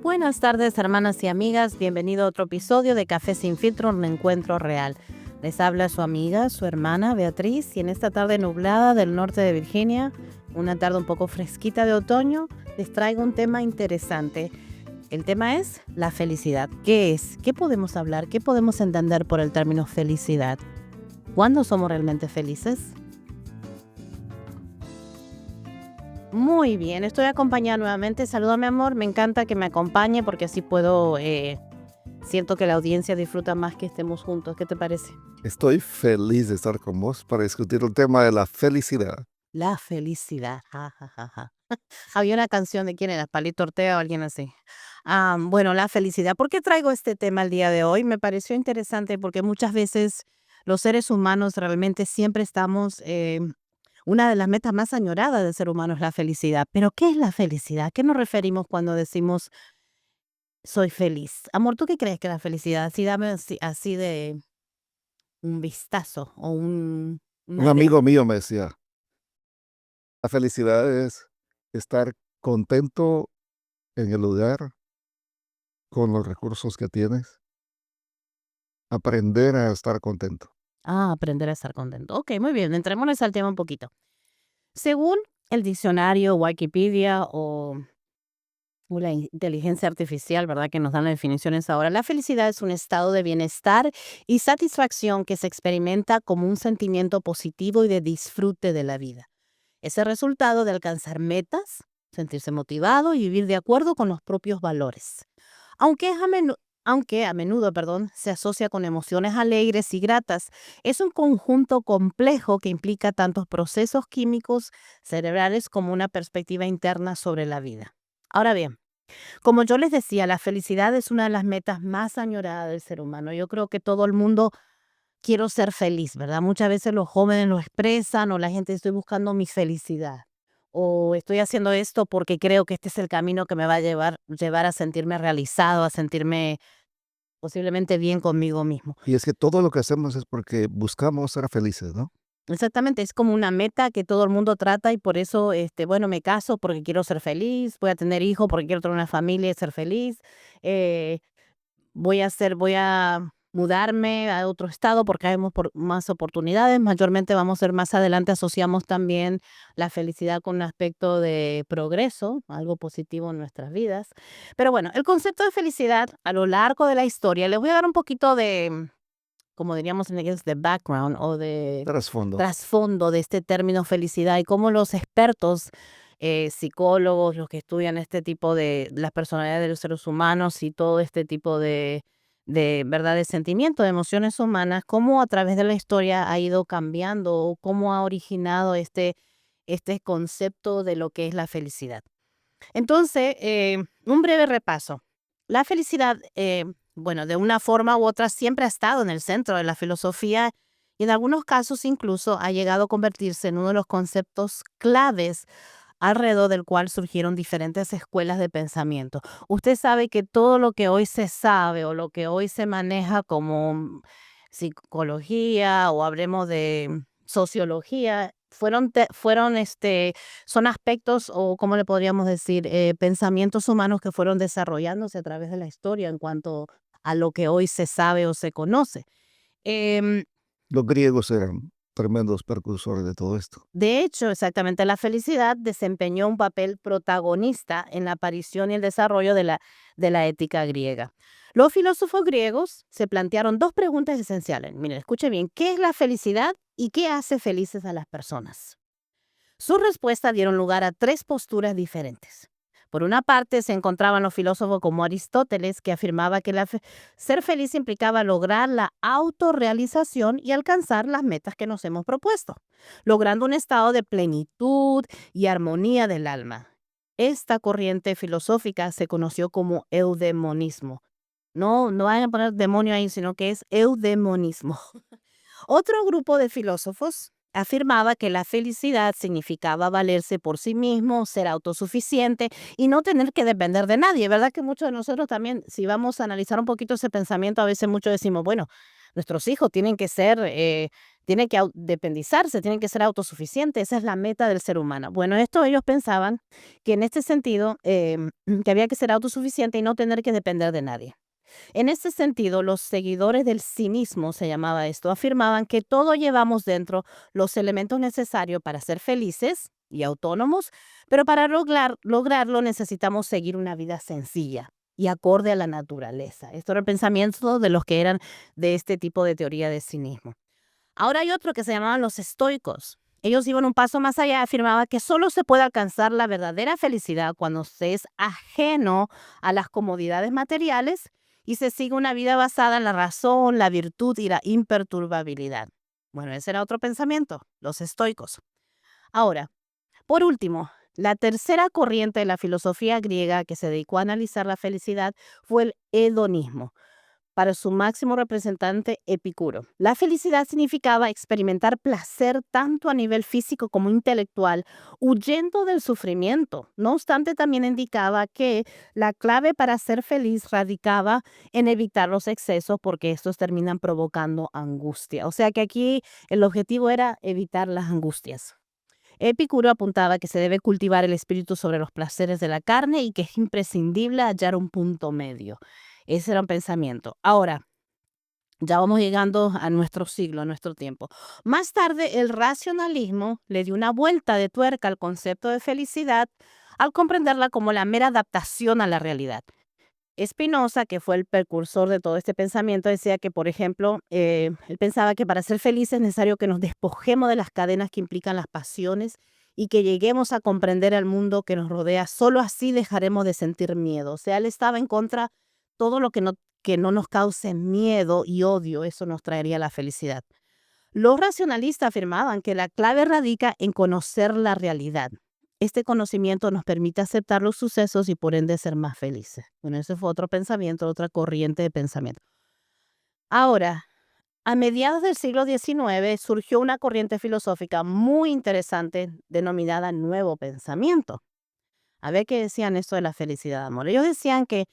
Buenas tardes, hermanas y amigas. Bienvenido a otro episodio de Café sin filtro, un encuentro real. Les habla su amiga, su hermana Beatriz, y en esta tarde nublada del norte de Virginia, una tarde un poco fresquita de otoño, les traigo un tema interesante. El tema es la felicidad. ¿Qué es? ¿Qué podemos hablar? ¿Qué podemos entender por el término felicidad? ¿Cuándo somos realmente felices? Muy bien, estoy acompañada nuevamente. Saluda, mi amor. Me encanta que me acompañe porque así puedo, siento que la audiencia disfruta más que estemos juntos. ¿Qué te parece? Estoy feliz de estar con vos para discutir el tema de la felicidad. La felicidad. Ja, ja, ja, ja. Había una canción de quién era, Palito Ortega o alguien así. Bueno, la felicidad. ¿Por qué traigo este tema el día de hoy? Me pareció interesante porque muchas veces los seres humanos realmente siempre estamos, una de las metas más añoradas del ser humano es la felicidad. Pero ¿qué es la felicidad? ¿A qué nos referimos cuando decimos soy feliz? Amor, ¿tú qué crees que es la felicidad? Así dame así de un vistazo o Un una amigo mío me decía, la felicidad es estar contento en el lugar con los recursos que tienes, aprender a estar contento. aprender a estar contento. Ok, muy bien, entrémonos al tema un poquito. Según el diccionario Wikipedia o la inteligencia artificial, ¿verdad? Que nos dan las definiciones ahora, la felicidad es un estado de bienestar y satisfacción que se experimenta como un sentimiento positivo y de disfrute de la vida. Es el resultado de alcanzar metas, sentirse motivado y vivir de acuerdo con los propios valores. Aunque, aunque a menudo, perdón, se asocia con emociones alegres y gratas, es un conjunto complejo que implica tantos procesos químicos cerebrales como una perspectiva interna sobre la vida. Ahora bien, como yo les decía, la felicidad es una de las metas más añoradas del ser humano. Yo creo que todo el mundo quiere ser feliz, ¿verdad? Muchas veces los jóvenes lo expresan o la gente estoy buscando mi felicidad o estoy haciendo esto porque creo que este es el camino que me va a llevar a sentirme realizado, a sentirme posiblemente bien conmigo mismo. Y es que todo lo que hacemos es porque buscamos ser felices, ¿no? Exactamente, es como una meta que todo el mundo trata y por eso, bueno, me caso porque quiero ser feliz, voy a tener hijos porque quiero tener una familia y ser feliz, eh, voy a mudarme a otro estado porque hay más oportunidades. Mayormente vamos a ver más adelante, asociamos también la felicidad con un aspecto de progreso, algo positivo en nuestras vidas. Pero bueno, el concepto de felicidad a lo largo de la historia, les voy a dar un poquito de, como diríamos en inglés, de background o de Trasfondo. trasfondo de este término felicidad y cómo los expertos, psicólogos, los que estudian este tipo de las personalidades de los seres humanos y todo este tipo de verdad, de sentimientos, de emociones humanas, cómo a través de la historia ha ido cambiando o cómo ha originado este concepto de lo que es la felicidad. Entonces, un breve repaso. La felicidad, bueno, de una forma u otra siempre ha estado en el centro de la filosofía y en algunos casos incluso ha llegado a convertirse en uno de los conceptos claves alrededor del cual surgieron diferentes escuelas de pensamiento. Usted sabe que todo lo que hoy se sabe o lo que hoy se maneja como psicología o hablemos de sociología, son aspectos o, ¿cómo le podríamos decir? Pensamientos humanos que fueron desarrollándose a través de la historia en cuanto a lo que hoy se sabe o se conoce. Em, Los griegos eran tremendos precursores de todo esto. De hecho, exactamente, la felicidad desempeñó un papel protagonista en la aparición y el desarrollo de la ética griega. Los filósofos griegos se plantearon dos preguntas esenciales. Miren, escuche bien, ¿qué es la felicidad y qué hace felices a las personas? Sus respuestas dieron lugar a tres posturas diferentes. Por una parte, se encontraban los filósofos como Aristóteles, que afirmaba que ser feliz implicaba lograr la autorrealización y alcanzar las metas que nos hemos propuesto, logrando un estado de plenitud y armonía del alma. Esta corriente filosófica se conoció como eudemonismo. No, no vayan a poner demonio ahí, sino que es eudemonismo. Otro grupo de filósofos afirmaba que la felicidad significaba valerse por sí mismo, ser autosuficiente y no tener que depender de nadie. ¿Verdad que muchos de nosotros también, si vamos a analizar un poquito ese pensamiento, a veces muchos decimos, bueno, nuestros hijos tiene que dependizarse, tiene que ser autosuficiente, esa es la meta del ser humano. Bueno, esto ellos pensaban que en este sentido, que había que ser autosuficiente y no tener que depender de nadie. En este sentido, los seguidores del cinismo, se llamaba esto, afirmaban que todo llevamos dentro los elementos necesarios para ser felices y autónomos, pero para lograrlo necesitamos seguir una vida sencilla y acorde a la naturaleza. Esto era el pensamiento de los que eran de este tipo de teoría de cinismo. Ahora hay otro que se llamaban los estoicos. Ellos iban un paso más allá, afirmaba que solo se puede alcanzar la verdadera felicidad cuando se es ajeno a las comodidades materiales y se sigue una vida basada en la razón, la virtud y la imperturbabilidad. Bueno, ese era otro pensamiento, los estoicos. Ahora, por último, la tercera corriente de la filosofía griega que se dedicó a analizar la felicidad fue el hedonismo, para su máximo representante Epicuro. La felicidad significaba experimentar placer tanto a nivel físico como intelectual, huyendo del sufrimiento. No obstante, también indicaba que la clave para ser feliz radicaba en evitar los excesos porque estos terminan provocando angustia. O sea que aquí el objetivo era evitar las angustias. Epicuro apuntaba que se debe cultivar el espíritu sobre los placeres de la carne y que es imprescindible hallar un punto medio. Ese era un pensamiento. Ahora, ya vamos llegando a nuestro siglo, a nuestro tiempo. Más tarde, el racionalismo le dio una vuelta de tuerca al concepto de felicidad al comprenderla como la mera adaptación a la realidad. Spinoza, que fue el precursor de todo este pensamiento, decía que, por ejemplo, él pensaba que para ser felices es necesario que nos despojemos de las cadenas que implican las pasiones y que lleguemos a comprender al mundo que nos rodea. Solo así dejaremos de sentir miedo. O sea, él estaba en contra todo lo que no nos cause miedo y odio, eso nos traería la felicidad. Los racionalistas afirmaban que la clave radica en conocer la realidad. Este conocimiento nos permite aceptar los sucesos y por ende ser más felices. Bueno, ese fue otro pensamiento, otra corriente de pensamiento. Ahora, a mediados del siglo XIX surgió una corriente filosófica muy interesante denominada Nuevo Pensamiento. A ver qué decían esto de la felicidad, amor. Ellos decían que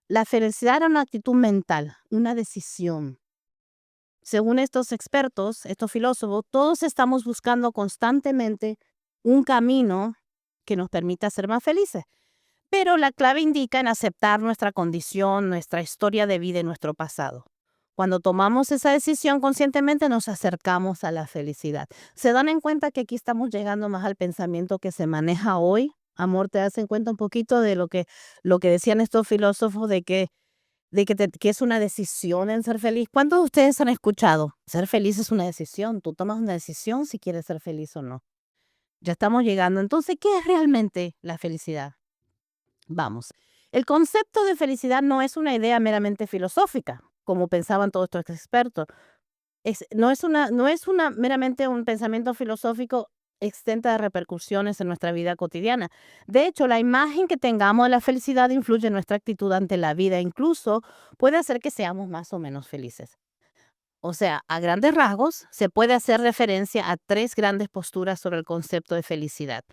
la felicidad era una actitud mental, una decisión. Según estos expertos, estos filósofos, todos estamos buscando constantemente un camino que nos permita ser más felices. Pero la clave indica en aceptar nuestra condición, nuestra historia de vida y nuestro pasado. Cuando tomamos esa decisión conscientemente nos acercamos a la felicidad. ¿Se dan en cuenta que aquí estamos llegando más al pensamiento que se maneja hoy? Amor, ¿te das en cuenta un poquito de lo que decían estos filósofos que es una decisión en ser feliz? ¿Cuántos de ustedes han escuchado? Ser feliz es una decisión. Tú tomas una decisión si quieres ser feliz o no. Ya estamos llegando. Entonces, ¿qué es realmente la felicidad? Vamos. El concepto de felicidad no es una idea meramente filosófica, como pensaban todos estos expertos. No es una meramente un pensamiento filosófico extenta de repercusiones en nuestra vida cotidiana. De hecho, la imagen que tengamos de la felicidad influye en nuestra actitud ante la vida, incluso puede hacer que seamos más o menos felices. O sea, a grandes rasgos, se puede hacer referencia a tres grandes posturas sobre el concepto de felicidad.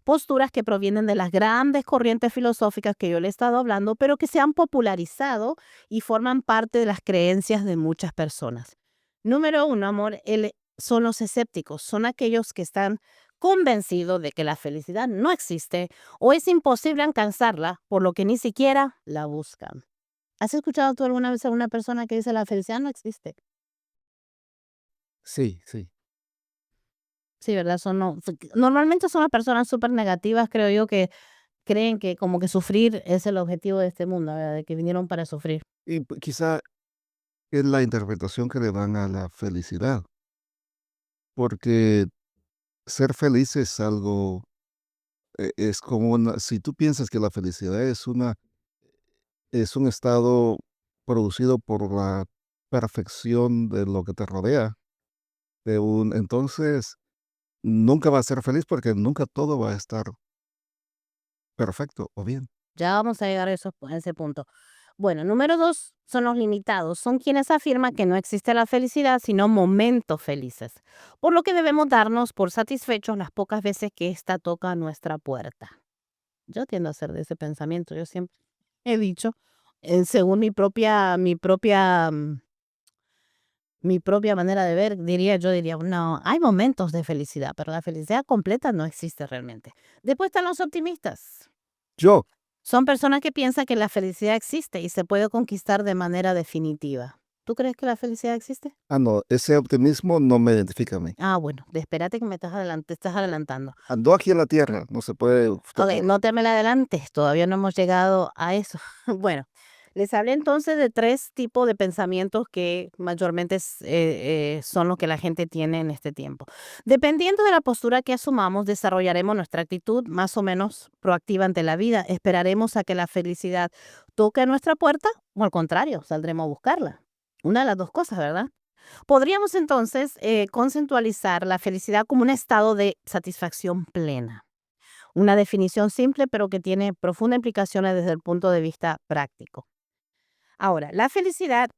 Posturas que provienen de las grandes corrientes filosóficas que yo le he estado hablando, pero que se han popularizado y forman parte de las creencias de muchas personas. Número uno, amor, son los escépticos, son aquellos que están convencidos de que la felicidad no existe o es imposible alcanzarla, por lo que ni siquiera la buscan. ¿Has escuchado tú alguna vez a una persona que dice la felicidad no existe? Sí, sí. Sí, ¿verdad? Normalmente son las personas súper negativas, creo yo, que creen que como que sufrir es el objetivo de este mundo, ¿verdad? De que vinieron para sufrir. Y quizá es la interpretación que le dan a la felicidad, porque ser feliz es algo, es como una, si tú piensas que la felicidad es un estado producido por la perfección de lo que te rodea, entonces nunca vas a ser feliz porque nunca todo va a estar perfecto o bien. Ya vamos a llegar a ese punto. Bueno, número dos son los limitados. Son quienes afirman que no existe la felicidad, sino momentos felices. Por lo que debemos darnos por satisfechos las pocas veces que ésta toca nuestra puerta. Yo tiendo a ser de ese pensamiento. Yo siempre he dicho, según mi propia mi propia manera de ver, yo diría, no, hay momentos de felicidad, pero la felicidad completa no existe realmente. Después están los optimistas. Yo, Son personas que piensan que la felicidad existe y se puede conquistar de manera definitiva. ¿Tú crees que la felicidad existe? no, ese optimismo no me identifica a mí. Ah, bueno, espérate que te estás adelantando. Ando aquí en la tierra, no se puede. Ok, no te me la adelantes, todavía no hemos llegado a eso. Bueno, les hablé entonces de 3 tipos de pensamientos que mayormente son los que la gente tiene en este tiempo. Dependiendo de la postura que asumamos, desarrollaremos nuestra actitud más o menos proactiva ante la vida. Esperaremos a que la felicidad toque nuestra puerta o al contrario, saldremos a buscarla. Una de las dos cosas, ¿verdad? Podríamos entonces conceptualizar la felicidad como un estado de satisfacción plena. Una definición simple, pero que tiene profundas implicaciones desde el punto de vista práctico. Ahora, la felicidad,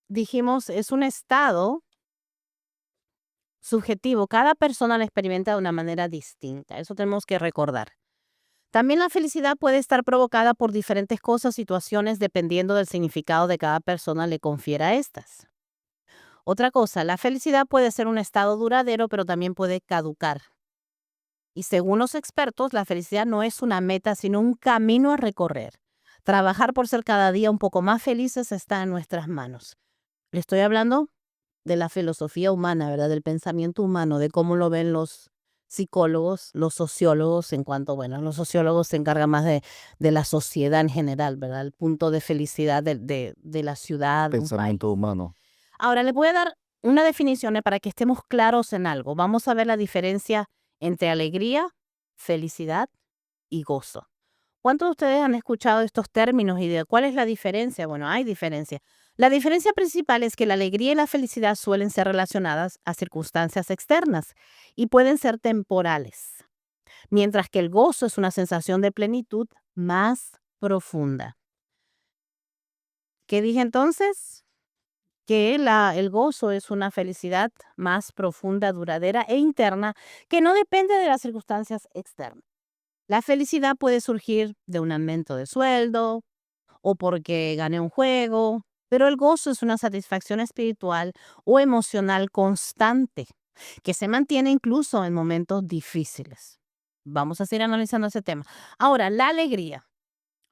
dijimos, es un estado subjetivo. Cada persona la experimenta de una manera distinta. Eso tenemos que recordar. También la felicidad puede estar provocada por diferentes cosas, situaciones, dependiendo del significado de cada persona le confiera a estas. Otra cosa, la felicidad puede ser un estado duradero, pero también puede caducar. Y según los expertos, la felicidad no es una meta, sino un camino a recorrer. Trabajar por ser cada día un poco más felices está en nuestras manos. Le estoy hablando de la filosofía humana, ¿verdad? Del pensamiento humano, de cómo lo ven los psicólogos, los sociólogos, en cuanto, bueno, los sociólogos se encargan más de la sociedad en general, ¿verdad? El punto de felicidad de la ciudad, de un país. Pensamiento humano. Ahora, les voy a dar una definición para que estemos claros en algo. Vamos a ver la diferencia entre alegría, felicidad y gozo. ¿Cuántos de ustedes han escuchado estos términos y de cuál es la diferencia? Bueno, hay diferencia. La diferencia principal es que la alegría y la felicidad suelen ser relacionadas a circunstancias externas y pueden ser temporales, mientras que el gozo es una sensación de plenitud más profunda. ¿Qué dije entonces? Que el gozo es una felicidad más profunda, duradera e interna que no depende de las circunstancias externas. La felicidad puede surgir de un aumento de sueldo o porque gané un juego, pero el gozo es una satisfacción espiritual o emocional constante que se mantiene incluso en momentos difíciles. Vamos a seguir analizando ese tema. Ahora, la alegría.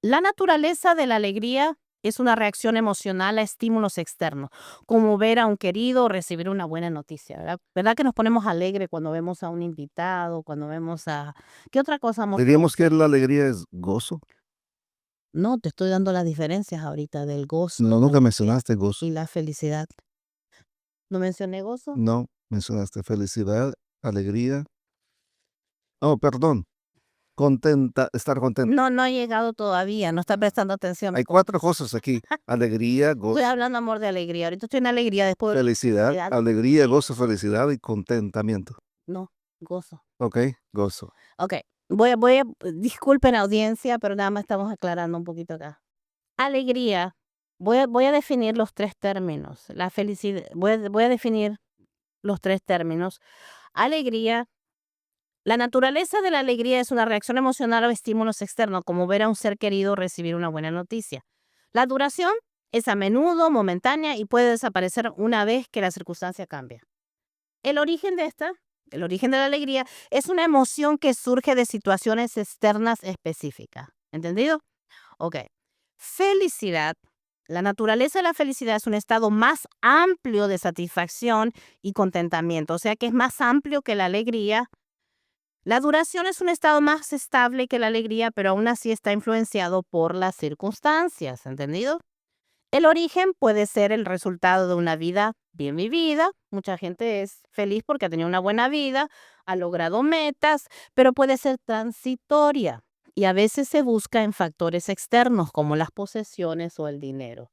La naturaleza de la alegría es una reacción emocional a estímulos externos, como ver a un querido o recibir una buena noticia, ¿verdad? ¿Verdad que nos ponemos alegres cuando vemos a un invitado, cuando vemos a... ¿Qué otra cosa Diríamos que la alegría es gozo. No, te estoy dando las diferencias ahorita del gozo No, nunca mencionaste gozo. y la felicidad. ¿No mencioné gozo? No, mencionaste felicidad, alegría. Oh, perdón. Contenta, estar contento. No, no he llegado todavía, no está prestando atención. Hay 4 cosas aquí: alegría, Estoy hablando, amor, de alegría. Ahorita estoy en alegría, después... felicidad, alegría, gozo, felicidad y contentamiento. No, gozo. ¿Ok? Gozo. Ok, disculpen audiencia, pero nada más estamos aclarando un poquito acá. Alegría, voy a definir los 3 términos. La felicidad, voy a definir los 3 términos. Alegría, la naturaleza de la alegría es una reacción emocional a estímulos externos, como ver a un ser querido recibir una buena noticia. La duración es a menudo momentánea y puede desaparecer una vez que la circunstancia cambia. El origen de esta, el origen de la alegría, es una emoción que surge de situaciones externas específicas. ¿Entendido? Ok. Felicidad. La naturaleza de la felicidad es un estado más amplio de satisfacción y contentamiento, o sea que es más amplio que la alegría. La duración es un estado más estable que la alegría, pero aún así está influenciado por las circunstancias, ¿entendido? El origen puede ser el resultado de una vida bien vivida. Mucha gente es feliz porque ha tenido una buena vida, ha logrado metas, pero puede ser transitoria y a veces se busca en factores externos como las posesiones o el dinero.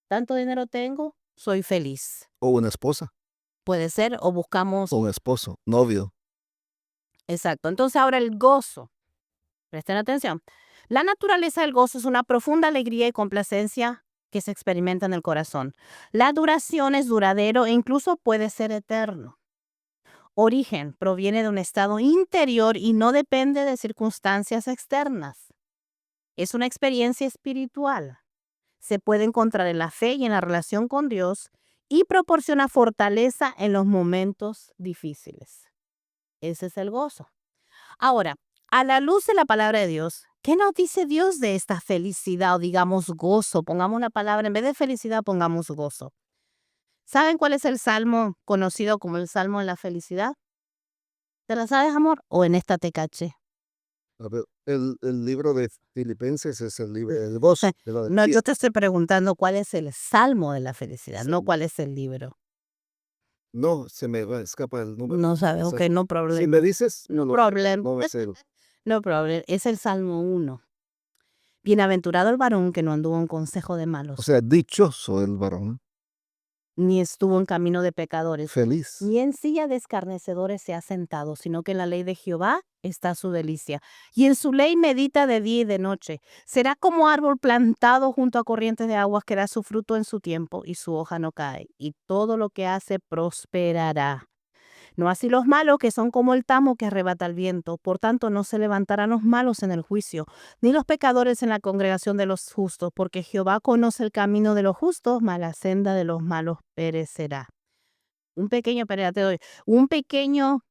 ¿Tanto dinero tengo? Soy feliz. O una esposa, Puede ser, o buscamos... o un esposo, novio. Exacto. Entonces ahora el gozo. Presten atención. La naturaleza del gozo es una profunda alegría y complacencia que se experimenta en el corazón. La duración es duradero e incluso puede ser eterno. Origen proviene de un estado interior y no depende de circunstancias externas. Es una experiencia espiritual. Se puede encontrar en la fe y en la relación con Dios y proporciona fortaleza en los momentos difíciles. Ese es el gozo. Ahora, a la luz de la palabra de Dios, ¿qué nos dice Dios de esta felicidad o digamos gozo? Pongamos una palabra, en vez de felicidad, pongamos gozo. ¿Saben cuál es el salmo conocido como el salmo de la felicidad? ¿Te la sabes, amor? ¿O en esta te caché? A ver, el libro de Filipenses es el libro del gozo, de la No, alegría. yo te estoy preguntando cuál es el salmo de la felicidad, no Sí. cuál es el libro. No, se me escapa el número. No sabes, O sea, ok, no si problem. me dices, No lo sé, problem. no me sé el. No problem. Es el Salmo 1. Bienaventurado el varón que no anduvo en consejo de O malos, sea, dichoso el varón, ni estuvo en camino de pecadores, feliz. ni en silla de escarnecedores se ha sentado, sino que en la ley de Jehová está su delicia. Y en su ley medita de día y de noche. Será como árbol plantado junto a corrientes de aguas que da su fruto en su tiempo y su hoja no cae. Y todo lo que hace prosperará. No así los malos, que son como el tamo que arrebata el viento. Por tanto, no se levantarán los malos en el juicio, ni los pecadores en la congregación de los justos, porque Jehová conoce el camino de los justos, mas la senda de los malos perecerá. Un pequeño, espérate, doy, un pequeño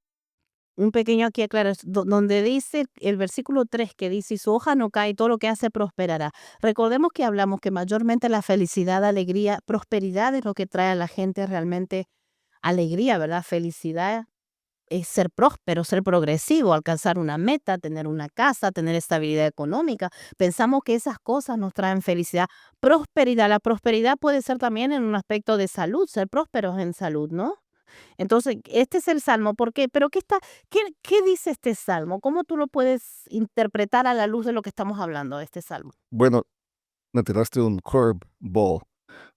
aquí aclara, donde dice el versículo 3 que dice, y su hoja no cae, y todo lo que hace prosperará. Recordemos que hablamos que mayormente la felicidad, alegría, prosperidad es lo que trae a la gente realmente alegría, ¿verdad? Felicidad es ser próspero, ser progresivo, alcanzar una meta, tener una casa, tener estabilidad económica. Pensamos que esas cosas nos traen felicidad. Prosperidad, la prosperidad puede ser también en un aspecto de salud, ser prósperos en salud, ¿no? Entonces, este es el salmo. ¿Por qué? Pero ¿qué dice este salmo? ¿Cómo tú lo puedes interpretar a la luz de lo que estamos hablando de este salmo? Bueno, me tiraste un curveball,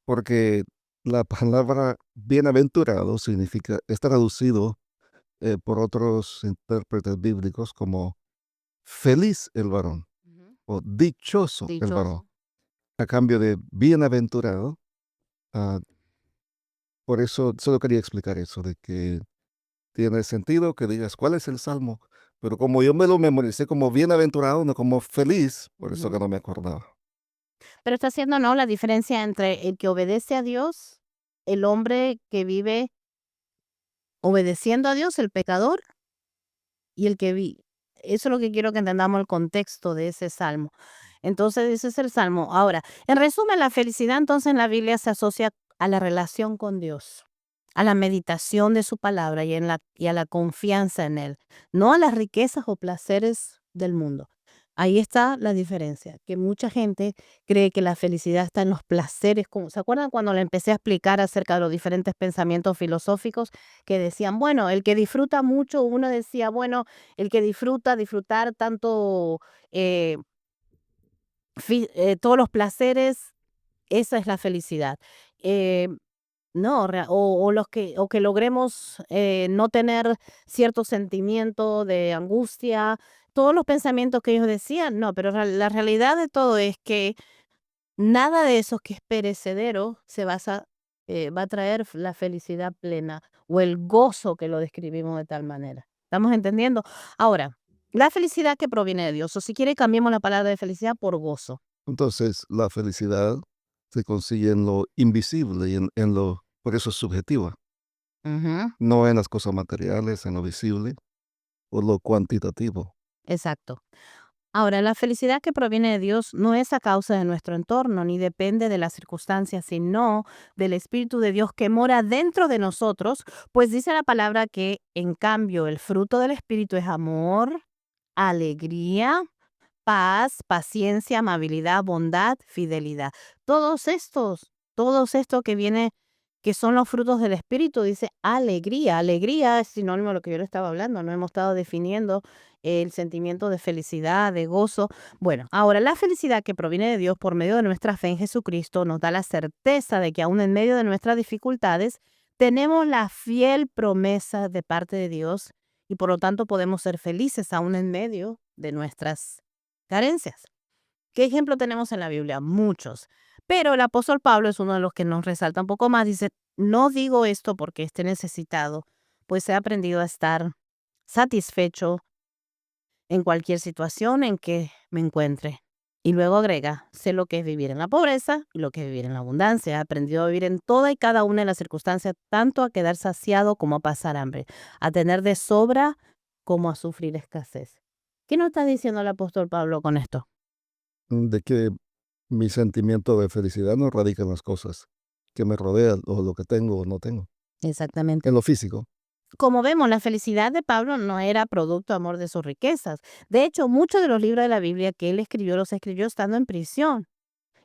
porque la palabra bienaventurado significa, es traducido por otros intérpretes bíblicos como feliz el varón Ujú. o dichoso el varón, Dichoso. a cambio de bienaventurado. ah, por eso solo quería explicar eso, de que tiene sentido que digas cuál es el salmo, pero como yo me lo memoricé como bienaventurado, no como feliz, por eso que Ujú. no me acordaba. Pero está haciendo, ¿no? La diferencia entre el que obedece a Dios, el hombre que vive obedeciendo a Dios, el pecador, y el que vi. Eso es lo que quiero que entendamos el contexto de ese salmo. Entonces, ese es el salmo. Ahora, en resumen, la felicidad entonces en la Biblia se asocia a la relación con Dios, a la meditación de su palabra y a la confianza en Él, no a las riquezas o placeres del mundo. Ahí está la diferencia, que mucha gente cree que la felicidad está en los placeres. ¿Se acuerdan cuando le empecé a explicar acerca de los diferentes pensamientos filosóficos que decían, bueno, el que disfruta mucho, uno decía, bueno, el que disfrutar tanto, eh, todos los placeres, esa es la felicidad. Eh, no, o que logremos no tener cierto sentimiento de angustia, todos los pensamientos que ellos decían, no, pero la realidad de todo es que nada de eso que es perecedero va a traer la felicidad plena o el gozo que lo describimos de tal manera. ¿Estamos entendiendo? Ahora, la felicidad que proviene de Dios, o si quiere cambiemos la palabra de felicidad por gozo. Entonces, la felicidad se consigue en lo invisible y en lo, por eso es subjetiva, Ujú. no en las cosas materiales, en lo visible o lo cuantitativo. Exacto. Ahora, la felicidad que proviene de Dios no es a causa de nuestro entorno, ni depende de las circunstancias, sino del Espíritu de Dios que mora dentro de nosotros, pues dice la palabra que, en cambio, el fruto del Espíritu es amor, alegría, paz, paciencia, amabilidad, bondad, fidelidad. Todos estos que son los frutos del Espíritu, dice alegría. Alegría es sinónimo de lo que yo le estaba hablando, no hemos estado definiendo el sentimiento de felicidad, de gozo. Bueno, ahora la felicidad que proviene de Dios por medio de nuestra fe en Jesucristo nos da la certeza de que aún en medio de nuestras dificultades tenemos la fiel promesa de parte de Dios y por lo tanto podemos ser felices aún en medio de nuestras carencias. ¿Qué ejemplo tenemos en la Biblia? Muchos. Pero el apóstol Pablo es uno de los que nos resalta un poco más. Dice, no digo esto porque esté necesitado, pues he aprendido a estar satisfecho en cualquier situación en que me encuentre. Y luego agrega, sé lo que es vivir en la pobreza y lo que es vivir en la abundancia. He aprendido a vivir en toda y cada una de las circunstancias, tanto a quedar saciado como a pasar hambre, a tener de sobra como a sufrir escasez. ¿Qué nos está diciendo el apóstol Pablo con esto? De que mi sentimiento de felicidad no radica en las cosas que me rodean o lo que tengo o no tengo, Exactamente. en lo físico. Como vemos, la felicidad de Pablo no era producto amor de sus riquezas. De hecho, muchos de los libros de la Biblia que él escribió los escribió estando en prisión.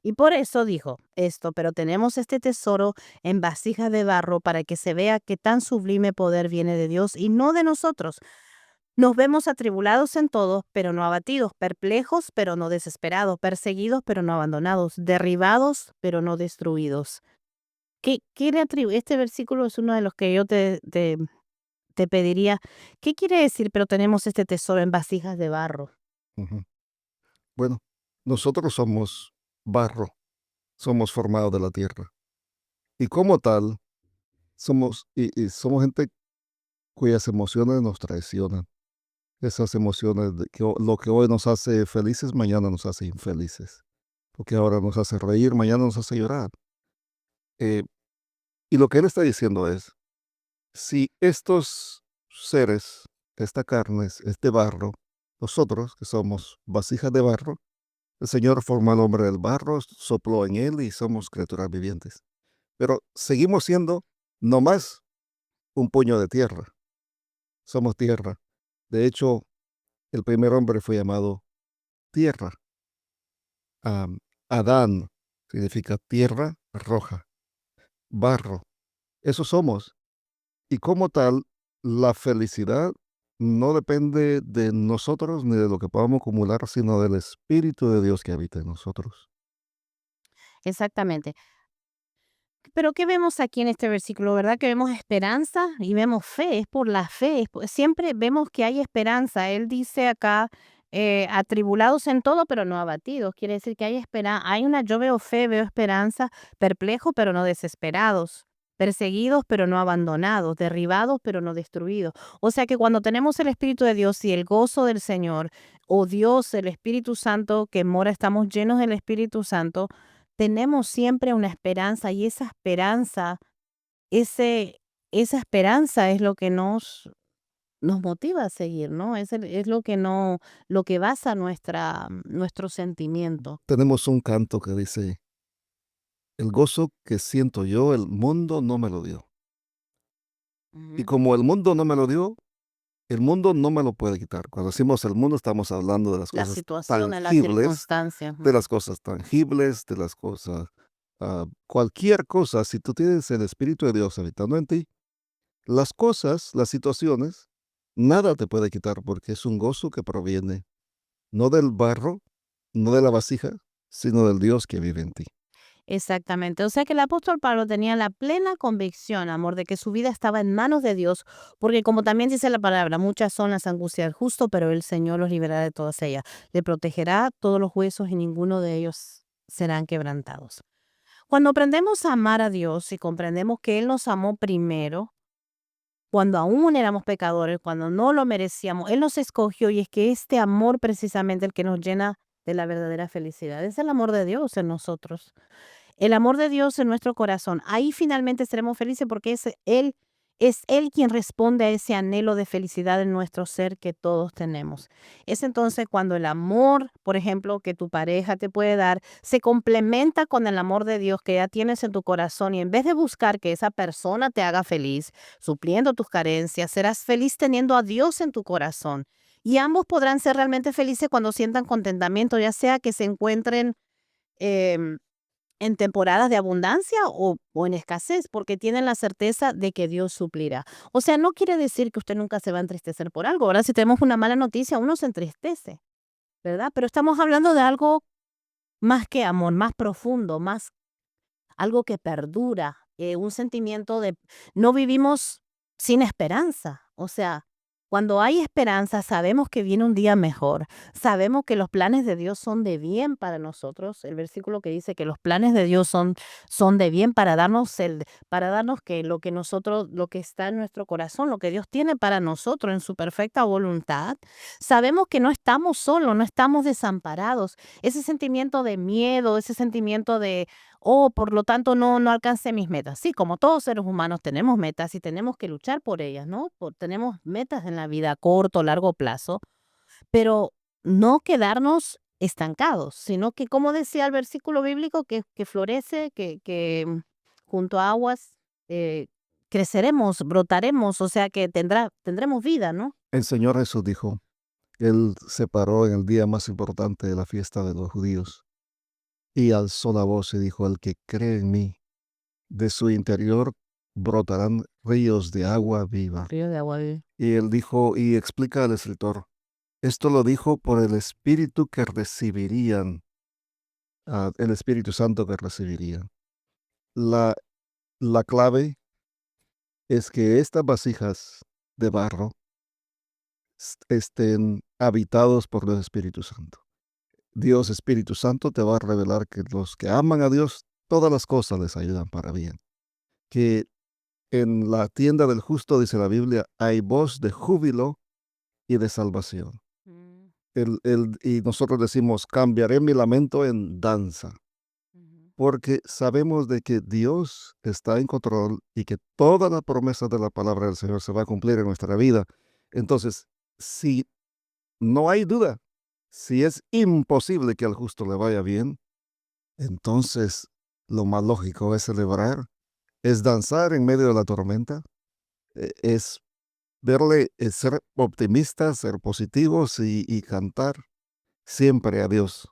Y por eso dijo esto, pero tenemos este tesoro en vasijas de barro para que se vea que tan sublime poder viene de Dios y no de nosotros. Nos vemos atribulados en todo, pero no abatidos, perplejos, pero no desesperados, perseguidos, pero no abandonados, derribados, pero no destruidos. ¿Qué le atribuye? Este versículo es uno de los que yo te pediría. ¿Qué quiere decir, pero tenemos este tesoro en vasijas de barro? Ujú. Bueno, nosotros somos barro, somos formados de la tierra. Y como tal, y somos gente cuyas emociones nos traicionan. Esas emociones, lo que hoy nos hace felices, mañana nos hace infelices. Lo que ahora nos hace reír, mañana nos hace llorar. Eh, y lo que él está diciendo es, si estos seres, esta carne, este barro, nosotros que somos vasijas de barro, el Señor formó al hombre del barro, sopló en él y somos criaturas vivientes. Pero seguimos siendo no más un puño de tierra. Somos tierra. De hecho, el primer hombre fue llamado tierra. Am, Adán significa tierra roja, barro. Eso somos. Y como tal, la felicidad no depende de nosotros ni de lo que podamos acumular, sino del Espíritu de Dios que habita en nosotros. Exactamente. Pero ¿qué vemos aquí en este versículo? ¿Verdad que vemos esperanza y vemos fe? Es por la fe. Siempre vemos que hay esperanza. Él dice acá, atribulados en todo, pero no abatidos. Quiere decir que hay esperanza. Yo veo fe, veo esperanza, perplejos, pero no desesperados. Perseguidos, pero no abandonados. Derribados, pero no destruidos. O sea que cuando tenemos el Espíritu de Dios y el gozo del Señor, o Dios, el Espíritu Santo que mora, estamos llenos del Espíritu Santo, tenemos siempre una esperanza y ese, esa esperanza es lo que nos motiva a seguir, ¿no? Es lo que no, lo que basa nuestro sentimiento. Tenemos un canto que dice, el gozo que siento yo, el mundo no me lo dio. Y Ujú. como el mundo no me lo dio, el mundo no me lo puede quitar. Cuando decimos el mundo, estamos hablando de las La cosas situación, la tangibles, circunstancia. de Ujú. las cosas tangibles, de las cosas, cualquier cosa, si tú tienes el Espíritu de Dios habitando en ti, las cosas, las situaciones, nada te puede quitar porque es un gozo que proviene no del barro, no de la vasija, sino del Dios que vive en ti. Exactamente. O sea que el apóstol Pablo tenía la plena convicción, amor, de que su vida estaba en manos de Dios, porque como también dice la palabra, muchas son las angustias del justo, pero el Señor los liberará de todas ellas. Le protegerá todos los huesos y ninguno de ellos serán quebrantados. Cuando aprendemos a amar a Dios y comprendemos que Él nos amó primero, cuando aún éramos pecadores, cuando no lo merecíamos, Él nos escogió y es que este amor precisamente el que nos llena de la verdadera felicidad. Es el amor de Dios en nosotros. El amor de Dios en nuestro corazón. Ahí finalmente seremos felices porque es Él quien responde a ese anhelo de felicidad en nuestro ser que todos tenemos. Es entonces cuando el amor, por ejemplo, que tu pareja te puede dar, se complementa con el amor de Dios que ya tienes en tu corazón y en vez de buscar que esa persona te haga feliz, supliendo tus carencias, serás feliz teniendo a Dios en tu corazón. Y ambos podrán ser realmente felices cuando sientan contentamiento, ya sea que se encuentren em, en temporadas de abundancia o en escasez, porque tienen la certeza de que Dios suplirá. O sea, no quiere decir que usted nunca se va a entristecer por algo, ¿verdad? Si tenemos una mala noticia, uno se entristece, ¿verdad? Pero estamos hablando de algo más que amor, más profundo, más algo que perdura, un sentimiento de no vivimos sin esperanza. O sea, Cuando hay esperanza, sabemos que viene un día mejor. Sabemos que los planes de Dios son de bien para nosotros. El versículo que dice que los planes de Dios son de bien para darnos que lo que nosotros, lo que está en nuestro corazón, lo que Dios tiene para nosotros en su perfecta voluntad. Sabemos que no estamos solos, no estamos desamparados. Ese sentimiento de miedo, ese sentimiento de, oh, por lo tanto no alcancé mis metas. Sí, como todos seres humanos tenemos metas y tenemos que luchar por ellas, ¿no? Tenemos metas en la vida a corto, largo plazo, pero no quedarnos estancados, sino que, como decía el versículo bíblico, que florece, que junto a aguas eh, creceremos, brotaremos, o sea que tendremos vida, ¿no? El Señor Jesús dijo, Él se paró en el día más importante de la fiesta de los judíos y alzó la voz y dijo, el que cree en mí, de su interior brotarán ríos de agua viva. Río de agua viva. Y él dijo, y explica al escritor, esto lo dijo por el Espíritu que recibirían, el Espíritu Santo que recibirían. La, la clave es que estas vasijas de barro estén habitados por el Espíritu Santo. Dios Espíritu Santo te va a revelar que los que aman a Dios, todas las cosas les ayudan para bien. Que en la tienda del justo, dice la Biblia, hay voz de júbilo y de salvación. Mm, Y nosotros decimos, cambiaré mi lamento en danza, ujú. porque sabemos de que Dios está en control y que todas las promesas de la palabra del Señor se va a cumplir en nuestra vida. Entonces, si no hay duda, si es imposible que al justo le vaya bien, entonces lo más lógico es celebrar, es danzar en medio de la tormenta, es verle, es ser optimistas, ser positivos y cantar siempre a Dios.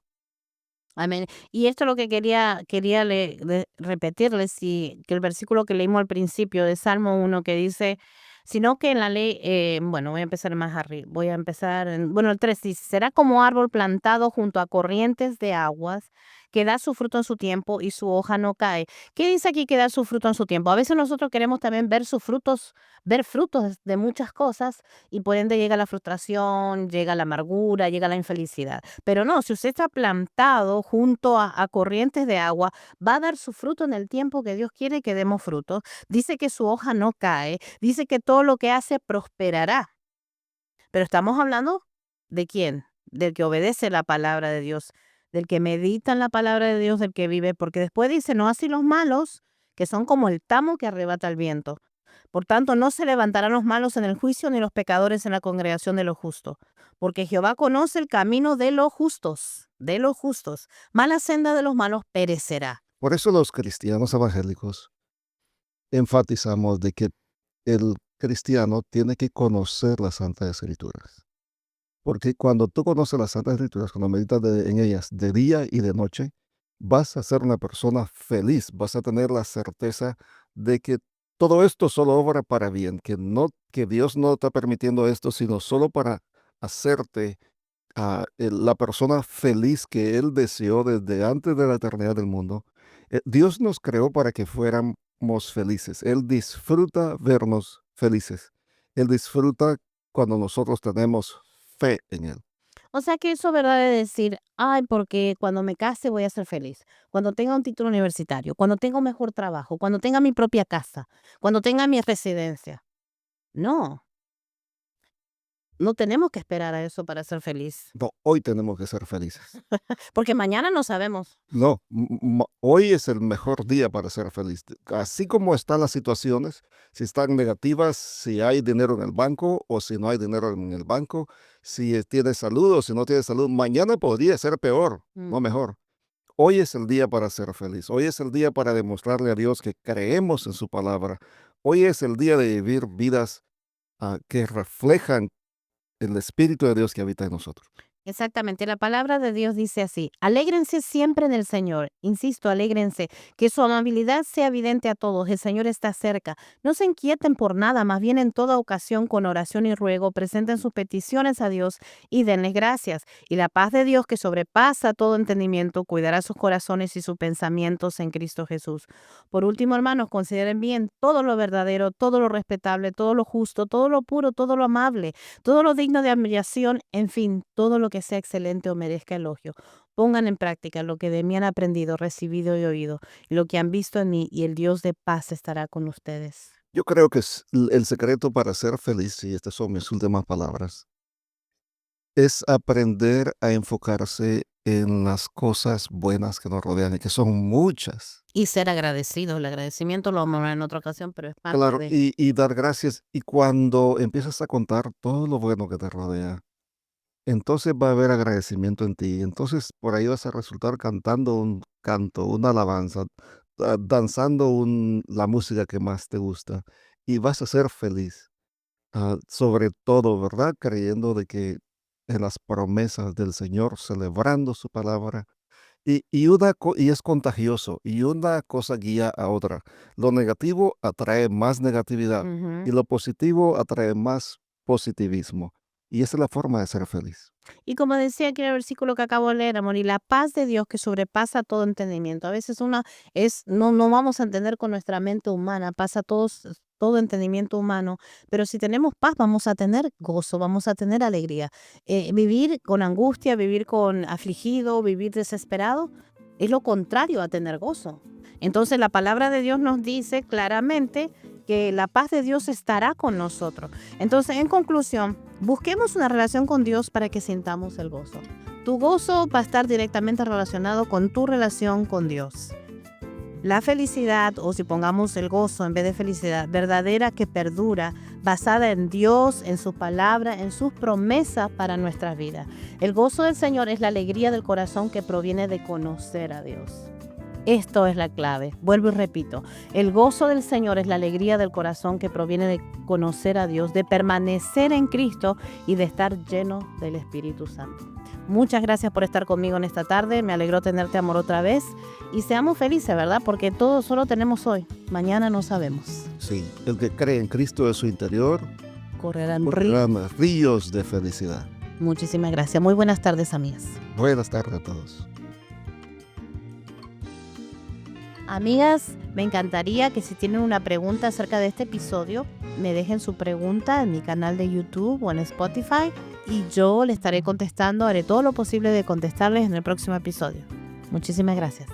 Amén. Y esto es lo que quería repetirles, que el versículo que leímos al principio de Salmo 1 que dice, sino que en la ley, bueno, voy a empezar más arriba, voy a empezar, bueno, el 3 dice, será como árbol plantado junto a corrientes de aguas, que da su fruto en su tiempo y su hoja no cae. ¿Qué dice aquí que da su fruto en su tiempo? A veces nosotros queremos también ver frutos de muchas cosas y por ende llega la frustración, llega la amargura, llega la infelicidad. Pero no, si usted está plantado junto a corrientes de agua, va a dar su fruto en el tiempo que Dios quiere que demos frutos. Dice que su hoja no cae, dice que todo lo que hace prosperará. Pero estamos hablando de quién, del que obedece la palabra de Dios, del que medita en la palabra de Dios, del que vive, porque después dice, no así los malos, que son como el tamo que arrebata el viento. Por tanto, no se levantarán los malos en el juicio, ni los pecadores en la congregación de los justos. Porque Jehová conoce el camino de los justos, de los justos. Mala senda de los malos perecerá. Por eso los cristianos evangélicos enfatizamos de que el cristiano tiene que conocer las Santas Escrituras. Porque cuando tú conoces las Santas Escrituras, cuando meditas en ellas de día y de noche, vas a ser una persona feliz, vas a tener la certeza de que todo esto solo obra para bien, que Dios no está permitiendo esto, sino solo para hacerte la persona feliz que Él deseó desde antes de la eternidad del mundo. Dios nos creó para que fuéramos felices. Él disfruta vernos felices. Él disfruta cuando nosotros tenemos fe en Él. O sea que eso, ¿verdad? De decir, ay, porque cuando me case voy a ser feliz, cuando tenga un título universitario, cuando tenga un mejor trabajo, cuando tenga mi propia casa, cuando tenga mi residencia. No, no tenemos que esperar a eso para ser feliz, No, hoy tenemos que ser felices. porque mañana no sabemos. No, hoy es el mejor día para ser feliz. Así como están las situaciones, si están negativas, si hay dinero en el banco o si no hay dinero en el banco, si tienes salud o si no tienes salud, mañana podría ser peor, no Ujú. mejor. Hoy es el día para ser feliz. Hoy es el día para demostrarle a Dios que creemos en su palabra. Hoy es el día de vivir vidas que reflejan el Espíritu de Dios que habita en nosotros. Exactamente, la palabra de Dios dice así: alégrense siempre en el Señor. Insisto, alégrense, que su amabilidad sea evidente a todos. El Señor está cerca. No se inquieten por nada, más bien en toda ocasión con oración y ruego presenten sus peticiones a Dios y denle gracias. Y la paz de Dios, que sobrepasa todo entendimiento, cuidará sus corazones y sus pensamientos en Cristo Jesús. Por último, hermanos, consideren bien todo lo verdadero, todo lo respetable, todo lo justo, todo lo puro, todo lo amable, todo lo digno de admiración, en fin, todo lo que sea excelente o merezca elogio. Pongan en práctica lo que de mí han aprendido, recibido y oído, y lo que han visto en mí, y el Dios de paz estará con ustedes. Yo creo que el secreto para ser feliz, y estas son mis últimas palabras, es aprender a enfocarse en las cosas buenas que nos rodean y que son muchas. Y ser agradecidos. El agradecimiento lo vamos a hablar en otra ocasión, pero es parte Claro, de... y dar gracias. Y cuando empiezas a contar todo lo bueno que te rodea, entonces va a haber agradecimiento en ti. Entonces por ahí vas a resultar cantando un canto, una alabanza, danzando la música que más te gusta y vas a ser feliz. Sobre todo, ¿verdad? Creyendo de que en las promesas del Señor, celebrando su palabra. Y es contagioso, y una cosa guía a otra. Lo negativo atrae más negatividad y Ujú. lo positivo atrae más positivismo. Y esa es la forma de ser feliz. Y como decía aquí en el versículo que acabo de leer, amor, y la paz de Dios que sobrepasa todo entendimiento. A veces no vamos a entender con nuestra mente humana, pasa todo entendimiento humano, pero si tenemos paz vamos a tener gozo, vamos a tener alegría. Vivir con angustia, vivir con afligido, vivir desesperado, es lo contrario a tener gozo. Entonces la palabra de Dios nos dice claramente que la paz de Dios estará con nosotros. Entonces, en conclusión, busquemos una relación con Dios para que sintamos el gozo. Tu gozo va a estar directamente relacionado con tu relación con Dios. La felicidad, o si pongamos el gozo en vez de felicidad, verdadera que perdura, basada en Dios, en su palabra, en sus promesas para nuestras vidas. El gozo del Señor es la alegría del corazón que proviene de conocer a Dios. Esto es la clave. Vuelvo y repito. El gozo del Señor es la alegría del corazón que proviene de conocer a Dios, de permanecer en Cristo y de estar lleno del Espíritu Santo. Muchas gracias por estar conmigo en esta tarde. Me alegró tenerte, amor, otra vez. Y seamos felices, ¿verdad? Porque todo solo tenemos hoy. Mañana no sabemos. Sí, el que cree en Cristo en su interior, Correrán ríos. correrán ríos de felicidad. Muchísimas gracias. Muy buenas tardes, amigas. Buenas tardes a todos. Amigas, me encantaría que si tienen una pregunta acerca de este episodio, me dejen su pregunta en mi canal de YouTube o en Spotify y yo le estaré contestando, haré todo lo posible de contestarles en el próximo episodio. Muchísimas gracias.